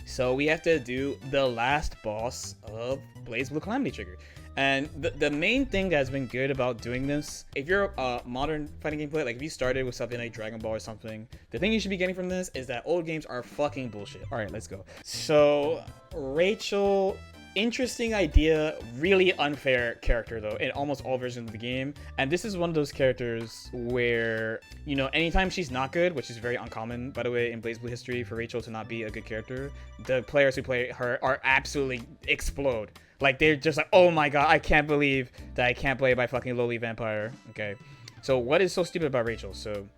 So we have to do the last boss of Blazblue Calamity Trigger. And the main thing that's been good about doing this, if you're a modern fighting game player, like if you started with something like Dragon Ball or something, the thing you should be getting from this is that old games are fucking bullshit. All right, let's go. So Rachel, interesting idea, really unfair character though in almost all versions of the game. And this is one of those characters where, you know, anytime she's not good, which is very uncommon by the way in Blazblue history for Rachel to not be a good character, the players who play her are absolutely explode. Like, they're just like, oh my god, I can't believe that I can't play by fucking lowly vampire. Okay, so what is so stupid about Rachel? So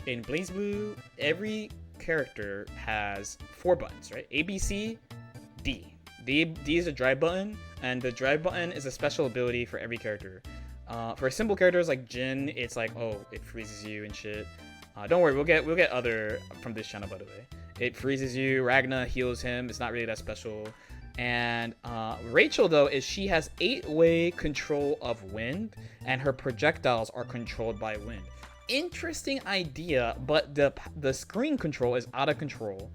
in Blazblue, every character has 4 buttons, right? A, B, C, D. D is a drive button, and the drive button is a special ability for every character. For simple characters like Jin, it's like, oh, it freezes you and shit. Don't worry, we'll get other from this channel, by the way. It freezes you. Ragna heals him. It's not really that special. And Rachel, though, is she has 8-way control of wind, and her projectiles are controlled by wind. Interesting idea, but the screen control is out of control.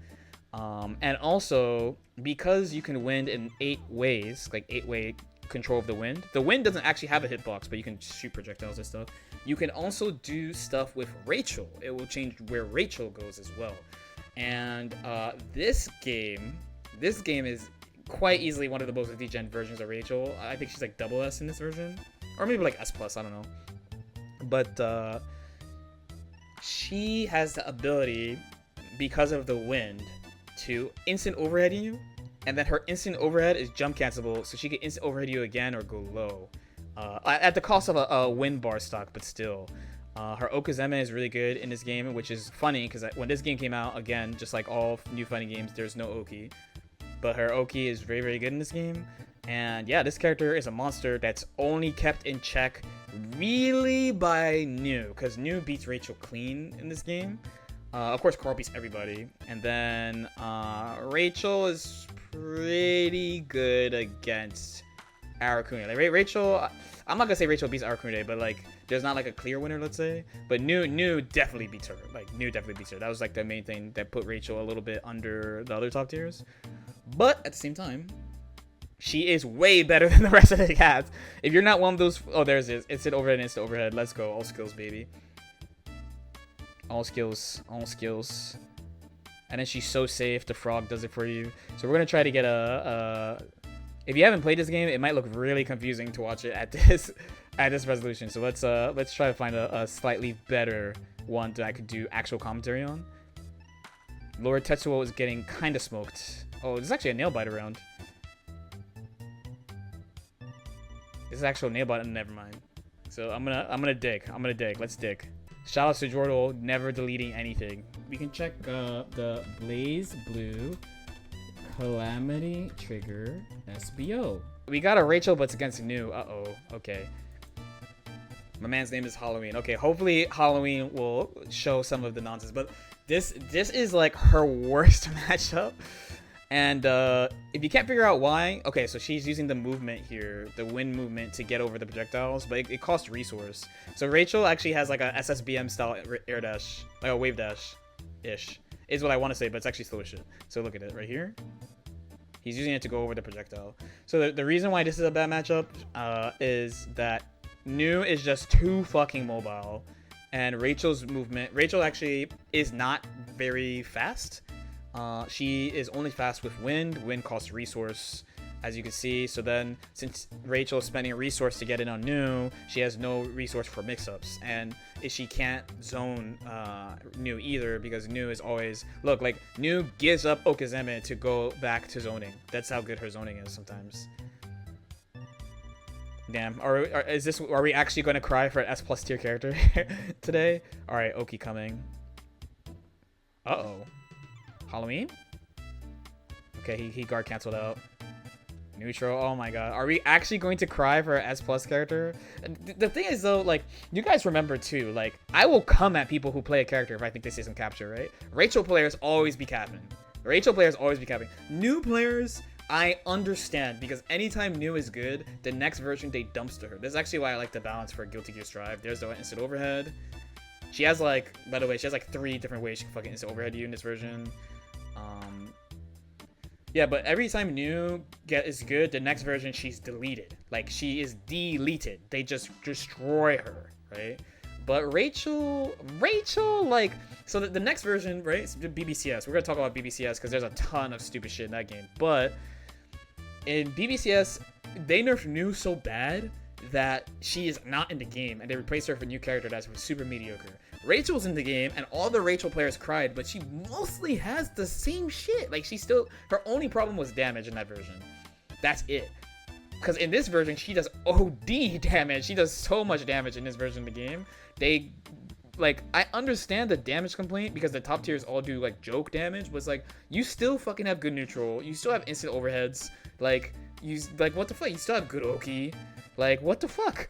And also, because you can wind in 8 ways, like 8-way control of the wind doesn't actually have a hitbox, but you can shoot projectiles and stuff. You can also do stuff with Rachel. It will change where Rachel goes as well. And this game is quite easily one of the most degen versions of Rachel. I think she's like double S in this version, or maybe like S plus, I don't know. But she has the ability, because of the wind, to instant overhead you, and then her instant overhead is jump cancelable, so she can instant overhead you again or go low, at the cost of a wind bar stock, but still. Her Okazeme is really good in this game, which is funny because when this game came out, again, just like all new fighting games, there's no Oki. But her Oki is very, very good in this game. And yeah, this character is a monster that's only kept in check really by New, because New beats Rachel clean in this game. Of course, Carl beats everybody. And then Rachel is pretty good against Arakune. Like, Rachel, I'm not gonna say Rachel beats Arakune, but like, there's not like a clear winner, let's say. But New definitely beats her. Like, New definitely beats her. That was like the main thing that put Rachel a little bit under the other top tiers. But at the same time, she is way better than the rest of the cats. If you're not one of those, oh, there's this. Instant overhead, instant overhead. Let's go. All skills, baby. All skills, all skills. And then she's so safe. The frog does it for you. So we're gonna try to get if you haven't played this game, it might look really confusing to watch it at this resolution. So let's try to find a slightly better one that I could do actual commentary on. Lord Tetsuo is getting kind of smoked. Oh, this is actually a nail bite around. This is actual nail bite. Never mind. So I'm gonna dig. Let's dig. Shout out to Jordal, never deleting anything. We can check the Blazblue Calamity Trigger SBO. We got a Rachel, but it's against New. Uh-oh. Okay. My man's name is Halloween. Okay, hopefully Halloween will show some of the nonsense. But this is like her worst matchup. And if you can't figure out why, okay, so she's using the movement here, the wind movement, to get over the projectiles, but it costs resource. So Rachel actually has like a SSBM style air dash, like a wave dash ish, is what I want to say, but it's actually slow as shit. So look at it right here. He's using it to go over the projectile. So the reason why this is a bad matchup is that New is just too fucking mobile, and Rachel's movement, Rachel actually is not very fast. She is only fast with wind. Wind costs resource, as you can see. So then, since Rachel is spending a resource to get in on New, she has no resource for mix-ups, and she can't zone New either, because New is always, look, like, New gives up Okazeme to go back to zoning. That's how good her zoning is sometimes. Damn, are we actually going to cry for an S plus tier character today? All right, Oki coming. Uh-oh. Halloween? Okay, he guard canceled out. Neutral. Oh my god. Are we actually going to cry for an S plus character? The thing is though, like, you guys remember too, like, I will come at people who play a character if I think this isn't capture, right? Rachel players always be capping. New players, I understand, because anytime New is good, the next version they dumpster her. This is actually why I like the balance for Guilty Gear Strive. There's the instant overhead. She has like, by the way, she has like 3 different ways she can fucking instant overhead you in this version. Yeah, but every time new is good, the next version she's deleted. Like she is deleted. They just destroy her, right? But Rachel, like, so the next version, right? It's BBCS. We're gonna talk about BBCS because there's a ton of stupid shit in that game. But in BBCS, they nerfed New so bad that she is not in the game, and they replaced her with a new character that's super mediocre. Rachel's in the game, and all the Rachel players cried, but she mostly has the same shit. Like, her only problem was damage in that version. That's it. Because in this version, she does OD damage. She does so much damage in this version of the game. I understand the damage complaint because the top tiers all do, like, joke damage, but it's like, you still fucking have good neutral. You still have instant overheads. Like, what the fuck? You still have good Oki. Like, what the fuck?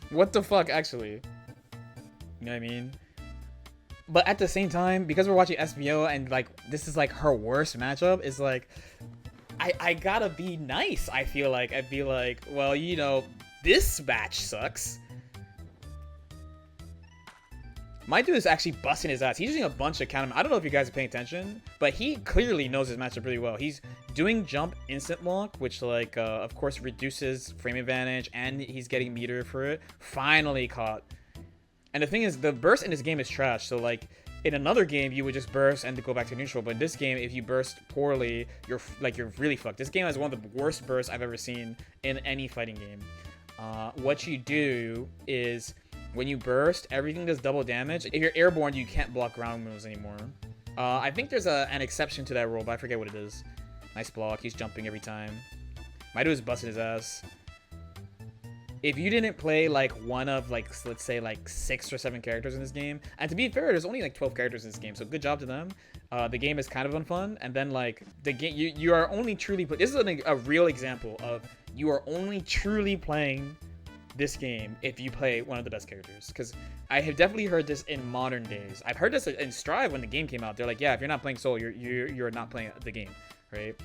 What the fuck, actually? You know what I mean? But at the same time, because we're watching SBO and, like, this is, like, her worst matchup, is, like, I gotta be nice, I feel like. I'd be like, well, you know, this match sucks. My dude is actually busting his ass. He's using a bunch of counter. I don't know if you guys are paying attention, but he clearly knows his matchup really well. He's doing jump instant lock, which, like, of course, reduces frame advantage, and he's getting meter for it. Finally caught. And the thing is, the burst in this game is trash. So, like, in another game, you would just burst and go back to neutral. But in this game, if you burst poorly, you're really fucked. This game has one of the worst bursts I've ever seen in any fighting game. What you do is, when you burst, everything does double damage. If you're airborne, you can't block ground moves anymore. I think there's an exception to that rule, but I forget what it is. Nice block. He's jumping every time. My dude is busting his ass. If you didn't play, like, one of, like, let's say, like, 6 or 7 characters in this game, and to be fair, there's only, like, 12 characters in this game, so good job to them. The game is kind of unfun, and then, like, the game, you are only truly, this is a real example of you are only truly playing this game if you play one of the best characters, because I have definitely heard this in modern days. I've heard this in Strive when the game came out. They're like, yeah, if you're not playing solo, you're not playing the game, right?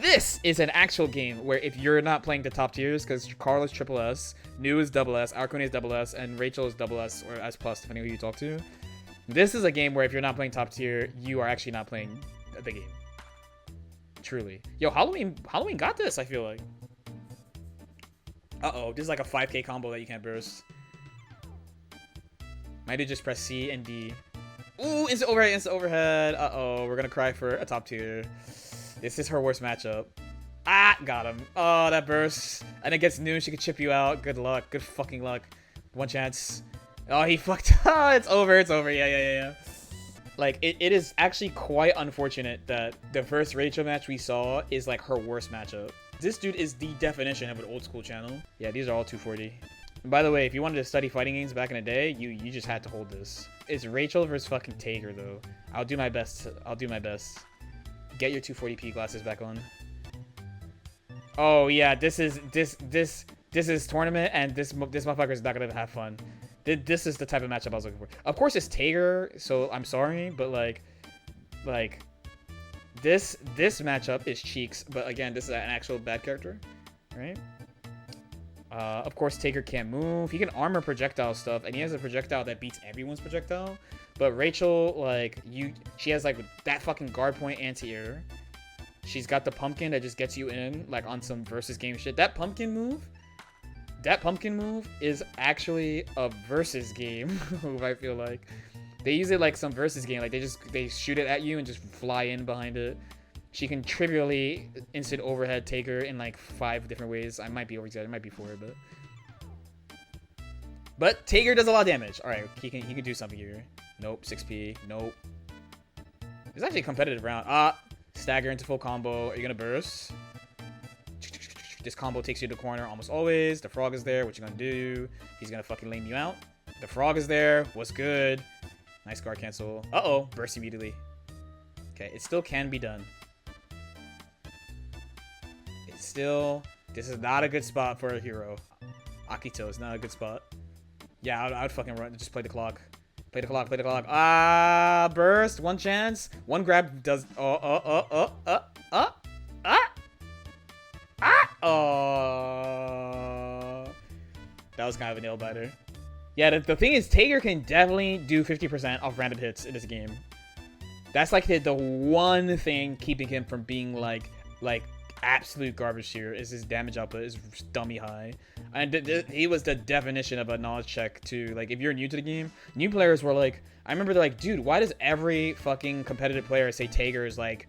This is an actual game where if you're not playing the top tiers, because Carl is triple S, New is double S, Arcone is double S, and Rachel is double S or S plus, depending on who you talk to. This is a game where if you're not playing top tier, you are actually not playing the game. Truly. Yo, Halloween got this, I feel like. Uh-oh, this is like a 5k combo that you can't burst. Might have just press C and D. Ooh, instant overhead. Uh-oh, we're gonna cry for a top tier. This is her worst matchup. Ah, got him. Oh, that burst. And it gets noon, she can chip you out. Good luck. Good fucking luck. One chance. Oh, he fucked. Ah, it's over. Yeah. Like, it is actually quite unfortunate that the first Rachel match we saw is, like, her worst matchup. This dude is the definition of an old school channel. Yeah, these are all 240. And by the way, if you wanted to study fighting games back in the day, you just had to hold this. It's Rachel versus fucking Taker, though. I'll do my best. Get your 240p glasses back on. Oh yeah, this is tournament, and this motherfucker is not gonna have fun. This is the type of matchup I was looking for. Of course, it's Taker, so I'm sorry, but like this matchup is Cheeks, but again, this is an actual bad character, right? Of course, Taker can't move. He can armor projectile stuff, and he has a projectile that beats everyone's projectile. But Rachel, like, she has, like, that fucking guard point anti-air. She's got the pumpkin that just gets you in, like, on some versus game shit. That pumpkin move is actually a versus game move, I feel like. They use it like some versus game. Like, they shoot it at you and just fly in behind it. She can trivially instant overhead Taker in, like, 5 different ways. I might be overexaggerating. It might be 4, but Taker does a lot of damage. All right, he can do something here. Nope, 6p. Nope. It's actually a competitive round. Stagger into full combo. Are you gonna burst? This combo takes you to the corner almost always. The frog is there. What you gonna do? He's gonna fucking lame you out. The frog is there. What's good? Nice guard cancel. Uh-oh, burst immediately. Okay, it still can be done. This is not a good spot for a hero. Akito is not a good spot. Yeah, I would fucking run. Just play the clock. Play the clock. Ah, burst. One chance. One grab does. Oh. That was kind of a nail biter. Yeah, the thing is, Taker can definitely do 50% off random hits in this game. That's like the one thing keeping him from being like absolute garbage tier is his damage output is dummy high. And he was the definition of a knowledge check too. Like if you're new to the game, new players were like, I remember they're like, dude, why does every fucking competitive player say Tager is like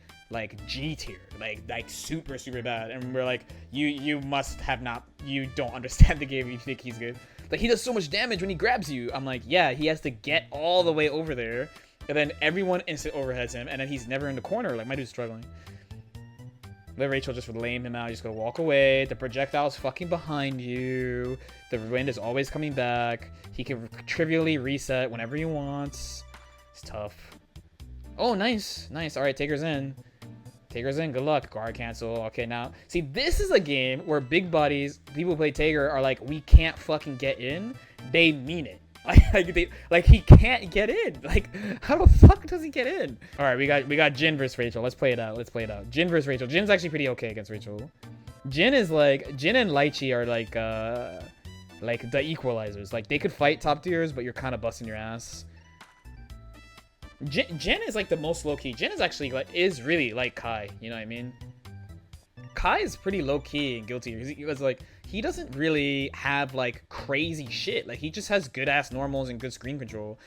G tier, like super bad? And we're like, you must have not, you don't understand the game. You think he's good? Like he does so much damage when he grabs you. I'm like, yeah, he has to get all the way over there, and then everyone instant overheads him, and then he's never in the corner. Like my dude's struggling. Let Rachel just lame him out. He's gonna walk away. The projectile's fucking behind you. The wind is always coming back. He can trivially reset whenever he wants. It's tough. Oh, nice. All right, Taker's in. Good luck. Guard cancel. Okay, now see, this is a game where big bodies, people who play Tager are like, we can't fucking get in. They mean it. Like he can't get in. Like how the fuck does he get in? All right, we got Jin versus Rachel. Let's play it out. Jin versus Rachel. Jin's actually pretty okay against Rachel. Jin and Lychee are like the equalizers. Like they could fight top tiers, but you're kind of busting your ass. Jin is like the most low key. Jin is actually is really like Kai. You know what I mean? Kai is pretty low key and guilty. He was like, he doesn't really have like crazy shit. Like he just has good ass normals and good screen control.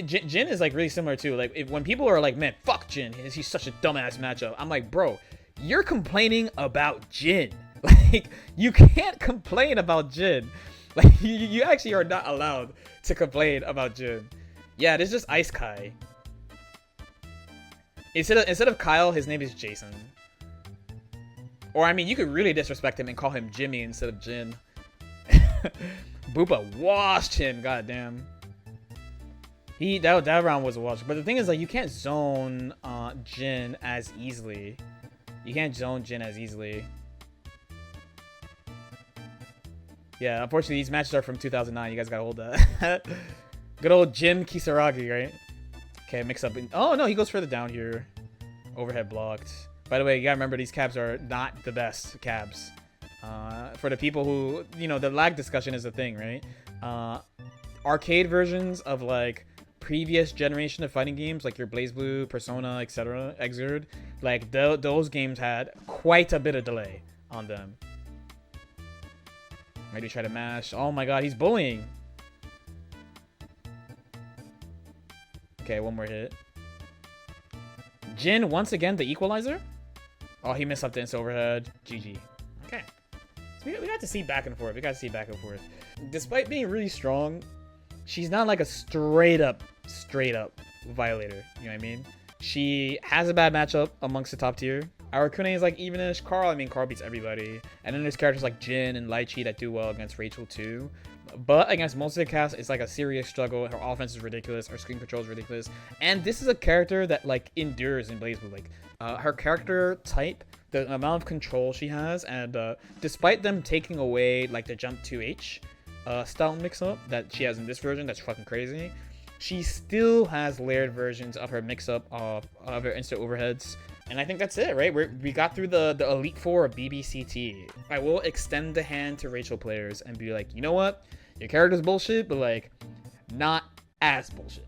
Jin is like really similar too. Like when people are like, man, fuck Jin, he's such a dumbass matchup. I'm like, bro, you're complaining about Jin. Like you can't complain about Jin. Like you actually are not allowed to complain about Jin. Yeah, this is just Ice Kai. Instead of Kyle, his name is Jason. Or, I mean, you could really disrespect him and call him Jimmy instead of Jin. Boopa washed him, goddamn. That round was a wash. But the thing is, like, you can't zone Jin as easily. Yeah, unfortunately, these matches are from 2009. You guys gotta hold that. Good old Jim Kisaragi, right? Okay, mix up. Oh, no, he goes further down here. Overhead blocked. By the way, you gotta remember these cabs are not the best cabs. For the people who, you know, the lag discussion is a thing, right? Arcade versions of like previous generation of fighting games, like your Blazblue, Persona, etc., Exerd, like those games had quite a bit of delay on them. Maybe try to mash. Oh my god, he's bullying. Okay, one more hit. Jin once again the equalizer. Oh, he missed up the instant overhead. GG. Okay. So we got to see back and forth. Despite being really strong, she's not like a straight up violator. You know what I mean? She has a bad matchup amongst the top tier. Arakune is like evenish. Carl beats everybody. And then there's characters like Jin and Lychee that do well against Rachel too. But against most of the cast, it's like a serious struggle. Her offense is ridiculous. Her screen control is ridiculous. And this is a character that like endures in Blazblue. Like her character type, the amount of control she has, and despite them taking away like the jump 2H style mix-up that she has in this version, that's fucking crazy. She still has layered versions of her mix-up of her instant overheads. And I think that's it, right? We got through the Elite Four of BBCT. I will extend the hand to Rachel players and be like, you know what? Your character's bullshit, but like, not as bullshit.